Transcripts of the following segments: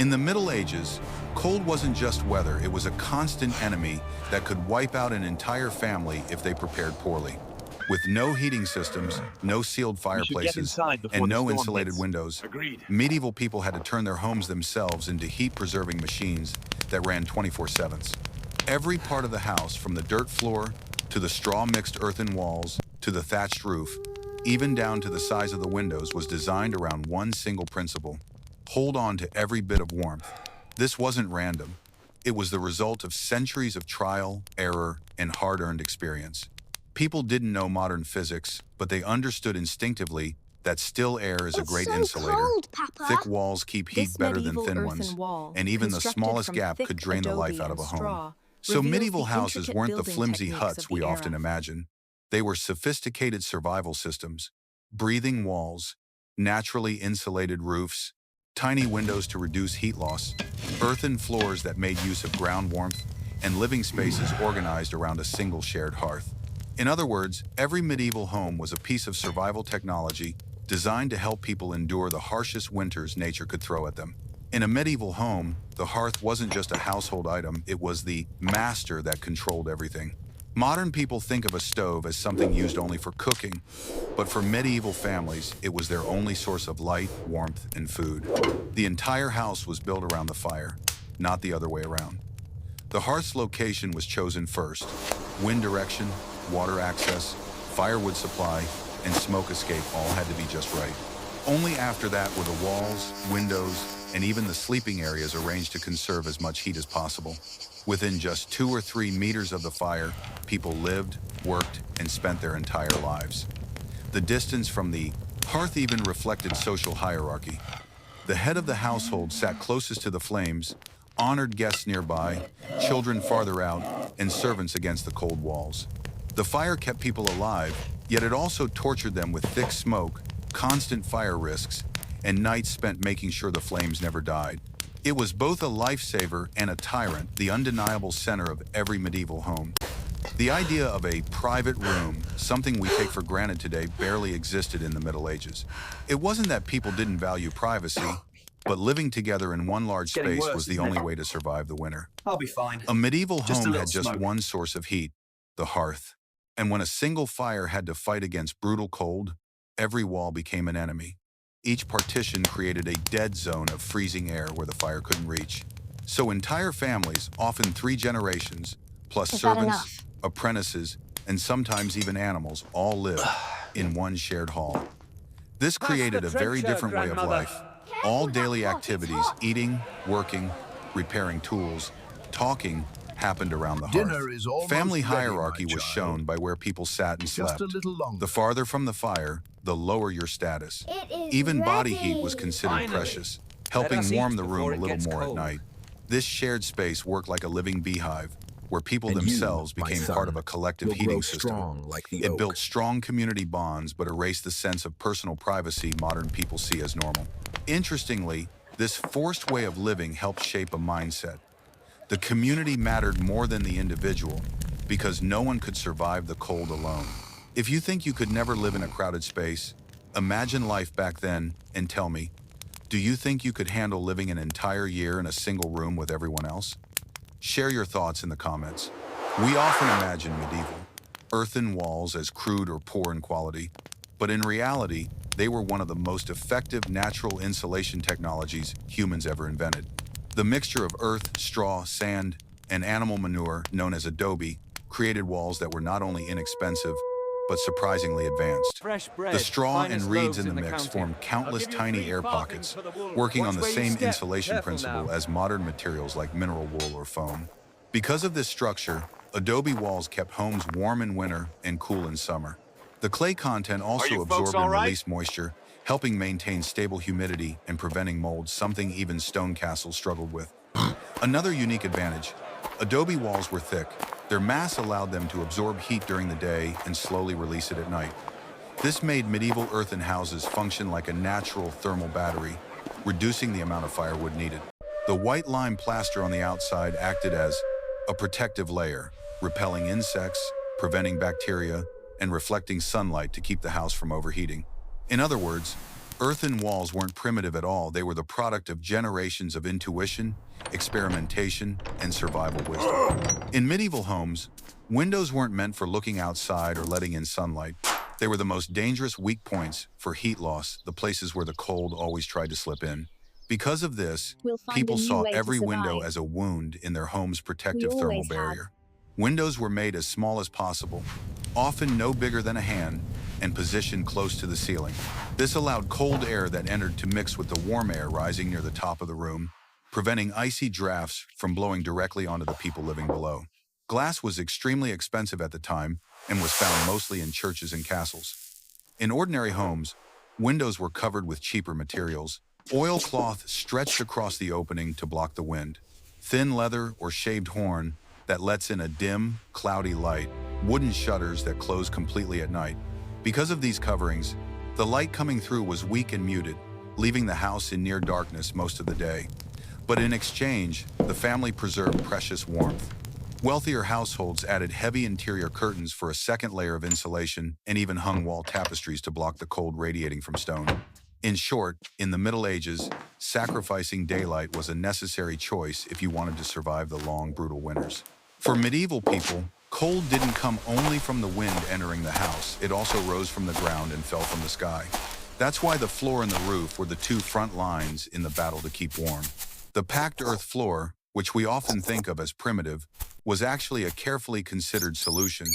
In the Middle Ages, cold wasn't just weather, it was a constant enemy that could wipe out an entire family if they prepared poorly. With no heating systems, no sealed fireplaces, and no insulated windows, medieval people had to turn their homes themselves into heat-preserving machines that ran 24/7. Every part of the house, from the dirt floor to the straw-mixed earthen walls to the thatched roof, even down to the size of the windows, was designed around one single principle: hold on to every bit of warmth. This wasn't random. It was the result of centuries of trial, error, and hard-earned experience. People didn't know modern physics, but they understood instinctively that still air is a great insulator. Cold, Papa. Thick walls keep heat better than thin ones, and even the smallest gap could drain the life out of a home. So medieval houses weren't the flimsy huts we often imagine. They were sophisticated survival systems: breathing walls, naturally insulated roofs, tiny windows to reduce heat loss, earthen floors that made use of ground warmth, and living spaces organized around a single shared hearth. In other words, every medieval home was a piece of survival technology designed to help people endure the harshest winters nature could throw at them. In a medieval home, the hearth wasn't just a household item, it was the master that controlled everything. Modern people think of a stove as something used only for cooking, but for medieval families, it was their only source of light, warmth, and food. The entire house was built around the fire, not the other way around. The hearth's location was chosen first. Wind direction, water access, firewood supply, and smoke escape all had to be just right. Only after that were the walls, windows, and even the sleeping areas arranged to conserve as much heat as possible. Within just 2 or 3 meters of the fire, people lived, worked, and spent their entire lives. The distance from the hearth even reflected social hierarchy. The head of the household sat closest to the flames, honored guests nearby, children farther out, and servants against the cold walls. The fire kept people alive, yet it also tortured them with thick smoke, constant fire risks, and nights spent making sure the flames never died. It was both a lifesaver and a tyrant, the undeniable center of every medieval home. The idea of a private room, something we take for granted today, barely existed in the Middle Ages. It wasn't that people didn't value privacy, but living together in one large space was the only way to survive the winter. I'll be fine. A medieval home had just smoke. one source of heat: the hearth. And when a single fire had to fight against brutal cold, every wall became an enemy. Each partition created a dead zone of freezing air where the fire couldn't reach. So entire families, often 3 generations, plus servants, apprentices, and sometimes even animals, all lived in one shared hall. This created a very different way of life. All daily activities, eating, working, repairing tools, talking, happened around the hearth. Family hierarchy was shown by where people sat and slept. The farther from the fire, the lower your status. Even body heat was considered precious, helping warm the room a little more at night. This shared space worked like a living beehive, where people themselves became part of a collective heating system. It built strong community bonds, but erased the sense of personal privacy modern people see as normal. Interestingly, this forced way of living helped shape a mindset. The community mattered more than the individual because no one could survive the cold alone. If you think you could never live in a crowded space, imagine life back then and tell me, do you think you could handle living an entire year in a single room with everyone else? Share your thoughts in the comments. We often imagine medieval earthen walls as crude or poor in quality, but in reality, they were one of the most effective natural insulation technologies humans ever invented. The mixture of earth, straw, sand, and animal manure, known as adobe, created walls that were not only inexpensive, but surprisingly advanced. The straw and reeds in the mix formed countless tiny air pockets, working on the same insulation principle as modern materials like mineral wool or foam. Because of this structure, adobe walls kept homes warm in winter and cool in summer. The clay content also absorbed and released moisture, helping maintain stable humidity and preventing mold, something even stone castles struggled with. Another unique advantage: adobe walls were thick. Their mass allowed them to absorb heat during the day and slowly release it at night. This made medieval earthen houses function like a natural thermal battery, reducing the amount of firewood needed. The white lime plaster on the outside acted as a protective layer, repelling insects, preventing bacteria, and reflecting sunlight to keep the house from overheating. In other words, Earthen walls weren't primitive at all. They were the product of generations of intuition, experimentation, and survival wisdom. In medieval homes, windows weren't meant for looking outside or letting in sunlight. They were the most dangerous weak points for heat loss, the places where the cold always tried to slip in. Because of this, people saw every window as a wound in their home's protective thermal barrier. Windows were made as small as possible, often no bigger than a hand, and positioned close to the ceiling. This allowed cold air that entered to mix with the warm air rising near the top of the room, preventing icy drafts from blowing directly onto the people living below. Glass was extremely expensive at the time and was found mostly in churches and castles. In ordinary homes, windows were covered with cheaper materials. Oilcloth stretched across the opening to block the wind. Thin leather or shaved horn that lets in a dim, cloudy light. Wooden shutters that close completely at night. Because of these coverings, the light coming through was weak and muted, leaving the house in near darkness most of the day. But in exchange, the family preserved precious warmth. Wealthier households added heavy interior curtains for a second layer of insulation and even hung wall tapestries to block the cold radiating from stone. In short, in the Middle Ages, sacrificing daylight was a necessary choice if you wanted to survive the long, brutal winters. For medieval people, cold didn't come only from the wind entering the house. It also rose from the ground and fell from the sky. That's why the floor and the roof were the two front lines in the battle to keep warm. The packed earth floor, which we often think of as primitive, was actually a carefully considered solution.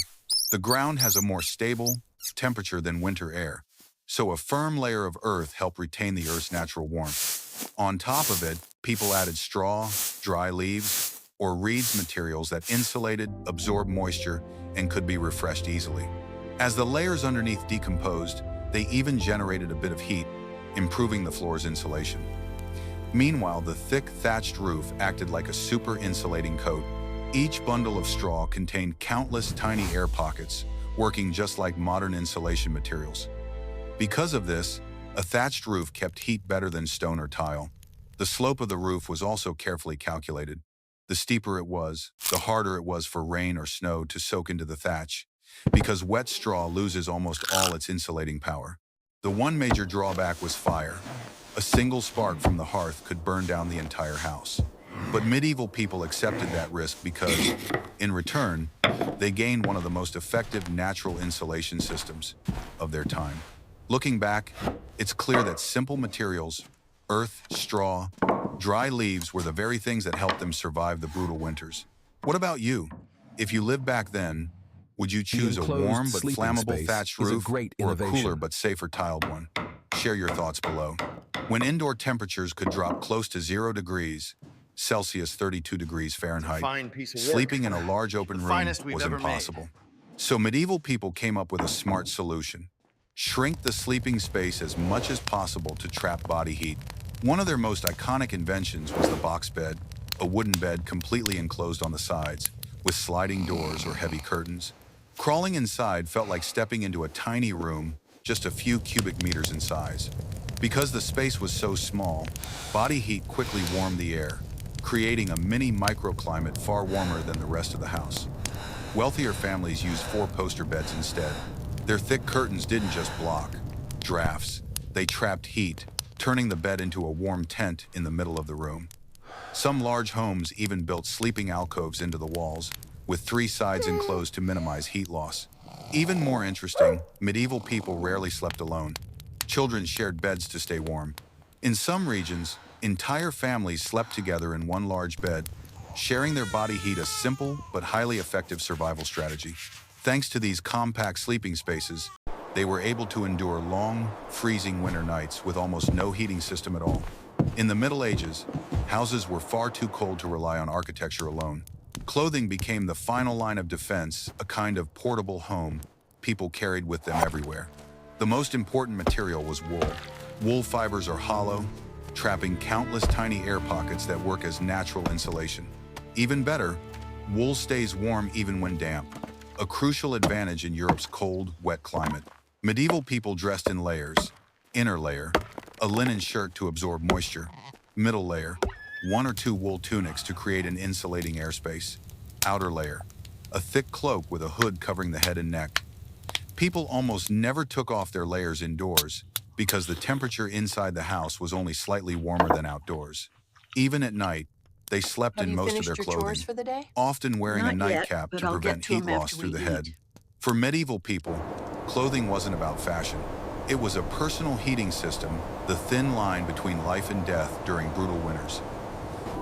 The ground has a more stable temperature than winter air, so a firm layer of earth helped retain the earth's natural warmth. On top of it, people added straw, dry leaves, or reeds materials that insulated, absorbed moisture, and could be refreshed easily. As the layers underneath decomposed, they even generated a bit of heat, improving the floor's insulation. Meanwhile, the thick thatched roof acted like a super insulating coat. Each bundle of straw contained countless tiny air pockets, working just like modern insulation materials. Because of this, a thatched roof kept heat better than stone or tile. The slope of the roof was also carefully calculated. The steeper it was, the harder it was for rain or snow to soak into the thatch, because wet straw loses almost all its insulating power. The one major drawback was fire. A single spark from the hearth could burn down the entire house. But medieval people accepted that risk because, in return, they gained one of the most effective natural insulation systems of their time. Looking back, it's clear that simple materials, earth, straw, dry leaves were the very things that helped them survive the brutal winters. What about you? If you lived back then, would you choose a warm but flammable thatched roof or a cooler but safer tiled one? Share your thoughts below. When indoor temperatures could drop close to 0 degrees Celsius, 32 degrees Fahrenheit, sleeping in a large open room was impossible. So medieval people came up with a smart solution. Shrink the sleeping space as much as possible to trap body heat. One of their most iconic inventions was the box bed, a wooden bed completely enclosed on the sides, with sliding doors or heavy curtains. Crawling inside felt like stepping into a tiny room, just a few cubic meters in size. Because the space was so small, body heat quickly warmed the air, creating a mini microclimate far warmer than the rest of the house. Wealthier families used 4-poster beds instead. Their thick curtains didn't just block drafts, they trapped heat, turning the bed into a warm tent in the middle of the room. Some large homes even built sleeping alcoves into the walls, with 3 sides enclosed to minimize heat loss. Even more interesting, medieval people rarely slept alone. Children shared beds to stay warm. In some regions, entire families slept together in one large bed, sharing their body heat, a simple but highly effective survival strategy. Thanks to these compact sleeping spaces, they were able to endure long, freezing winter nights with almost no heating system at all. In the Middle Ages, houses were far too cold to rely on architecture alone. Clothing became the final line of defense, a kind of portable home people carried with them everywhere. The most important material was wool. Wool fibers are hollow, trapping countless tiny air pockets that work as natural insulation. Even better, wool stays warm even when damp, a crucial advantage in Europe's cold, wet climate. Medieval people dressed in layers. Inner layer, a linen shirt to absorb moisture. Middle layer, 1 or 2 wool tunics to create an insulating airspace. Outer layer, a thick cloak with a hood covering the head and neck. People almost never took off their layers indoors, because the temperature inside the house was only slightly warmer than outdoors. Even at night, they slept Have in you most of finished their your clothing, chores for the day? often wearing a Not yet, nightcap but to I'll get prevent to heat 'em loss after through we the head. eat. For medieval people, clothing wasn't about fashion. It was a personal heating system, the thin line between life and death during brutal winters.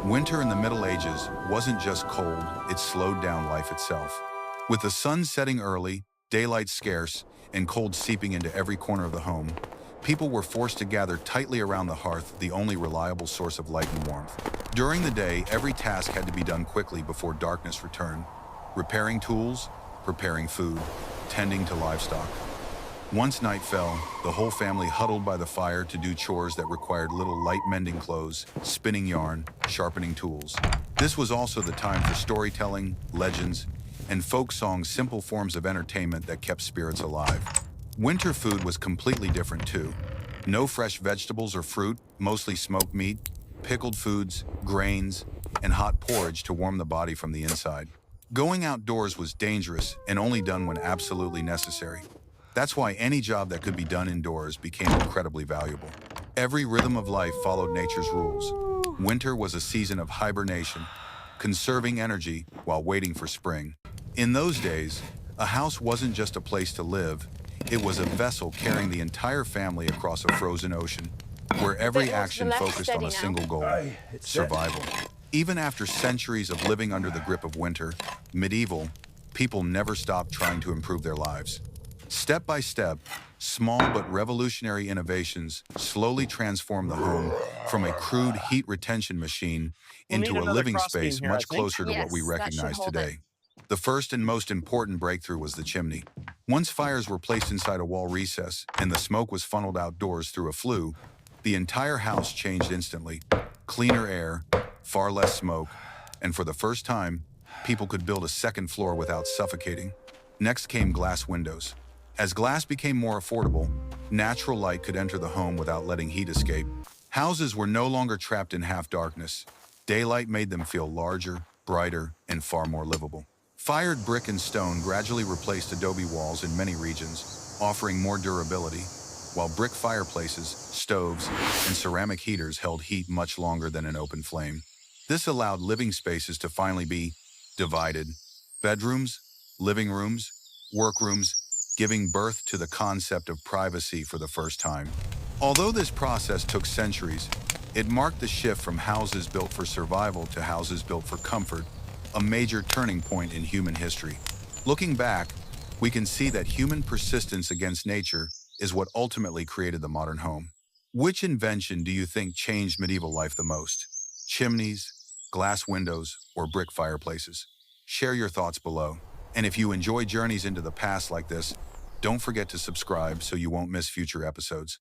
Winter in the Middle Ages wasn't just cold, it slowed down life itself. With the sun setting early, daylight scarce, and cold seeping into every corner of the home, people were forced to gather tightly around the hearth, the only reliable source of light and warmth. During the day, every task had to be done quickly before darkness returned. Repairing tools, preparing food, tending to livestock. Once night fell, the whole family huddled by the fire to do chores that required little light mending clothes, spinning yarn, sharpening tools. This was also the time for storytelling, legends, and folk songs, simple forms of entertainment that kept spirits alive. Winter food was completely different too. No fresh vegetables or fruit, mostly smoked meat, pickled foods, grains, and hot porridge to warm the body from the inside. Going outdoors was dangerous and only done when absolutely necessary. That's why any job that could be done indoors became incredibly valuable. Every rhythm of life followed nature's rules. Winter was a season of hibernation, conserving energy while waiting for spring. In those days, a house wasn't just a place to live, it was a vessel carrying the entire family across a frozen ocean, where every action focused on a single goal: survival. Even after centuries of living under the grip of winter, medieval people never stopped trying to improve their lives. Step by step, small but revolutionary innovations slowly transformed the home from a crude heat retention machine We'll need into a another living crossbeam space here, I much think. closer to what we Yes, that should recognize hold it. today. The first and most important breakthrough was the chimney. Once fires were placed inside a wall recess and the smoke was funneled outdoors through a flue, the entire house changed instantly. Cleaner air, far less smoke, and for the first time, people could build a second floor without suffocating. Next came glass windows. As glass became more affordable, natural light could enter the home without letting heat escape. Houses were no longer trapped in half-darkness. Daylight made them feel larger, brighter, and far more livable. Fired brick and stone gradually replaced adobe walls in many regions, offering more durability, while brick fireplaces, stoves, and ceramic heaters held heat much longer than an open flame. This allowed living spaces to finally be divided: bedrooms, living rooms, workrooms, giving birth to the concept of privacy for the first time. Although this process took centuries, it marked the shift from houses built for survival to houses built for comfort, a major turning point in human history. Looking back, we can see that human persistence against nature is what ultimately created the modern home. Which invention do you think changed medieval life the most? Chimneys, glass windows, or brick fireplaces? Share your thoughts below. And if you enjoy journeys into the past like this, don't forget to subscribe so you won't miss future episodes.